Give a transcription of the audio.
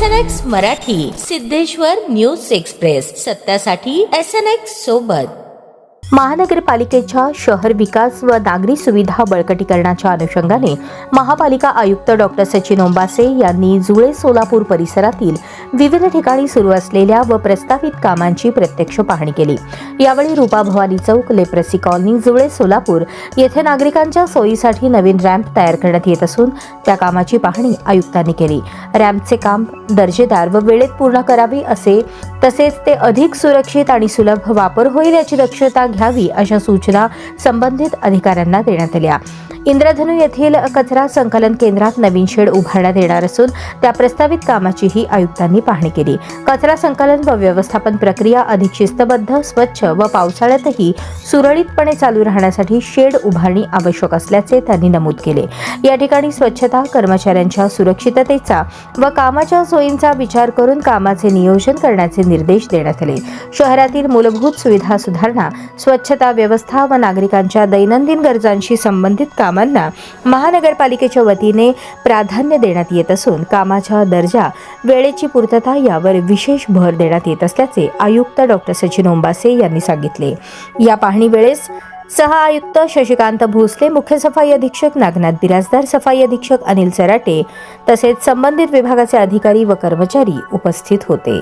SNX Marathi, Siddheshwar news express, सत्यासाठी SNX सोबत. महानगरपालिकेच्या शहर विकास व नागरी सुविधा बळकटीकरणाच्या अनुषंगाने महापालिका आयुक्त डॉक्टर सचिन ओंबासे यांनी जुळे सोलापूर परिसरातील विविध ठिकाणी सुरू असलेल्या व प्रस्तावित कामांची प्रत्यक्ष पाहणी केली. यावेळी रूपा भवानी चौक, लेप्रसी कॉलनी, जुळे सोलापूर येथे नागरिकांच्या सोयीसाठी नवीन रॅम्प तयार करण्यात येत असून त्या कामाची पाहणी आयुक्तांनी केली. रॅम्पचे काम दर्जेदार व वेळेत पूर्ण करावे तसेच ते अधिक सुरक्षित आणि सुलभ वापर होईल याची दक्षता घ्यावी अशा सूचना संबंधित अधिकाऱ्यांना देण्यात आल्या. इंद्रधनु येथील कचरा संकलन केंद्रात नवीन शेड उभारण्यात येणार असून त्या प्रस्तावित कामाचीही आयुक्तांनी पाहणी केली. कचरा संकलन व व्यवस्थापन प्रक्रिया अधिक शिस्तबद्ध, स्वच्छ व पावसाळ्यातही सुरळीतपणे चालू राहण्यासाठी शेड उभारणी आवश्यक असल्याचे त्यांनी नमूद केले. या ठिकाणी स्वच्छता, कर्मचाऱ्यांच्या सुरक्षिततेचा व कामाच्या सोयींचा विचार करून कामाचे नियोजन करण्याचे निर्देश देण्यात आले. शहरातील मूलभूत सुविधा सुधारणा, स्वच्छता व्यवस्था व नागरिकांच्या दैनंदिन गरजांशी संबंधित कामांना महानगरपालिकेच्या वतीने प्राधान्य देण्यात येत असून कामाचा दर्जा, वेळेची पूर्तता यावर विशेष भर देण्यात येत असल्याचे आयुक्त डॉक्टर सचिन ओंबासे यांनी सांगितले. या पाहणी वेळेस सह आयुक्त शशिकांत भोसले, मुख्य सफाई अधीक्षक नागनाथ बिराजदार, सफाई अधीक्षक अनिल सराटे तसेच संबंधित विभागाचे अधिकारी व कर्मचारी उपस्थित होते.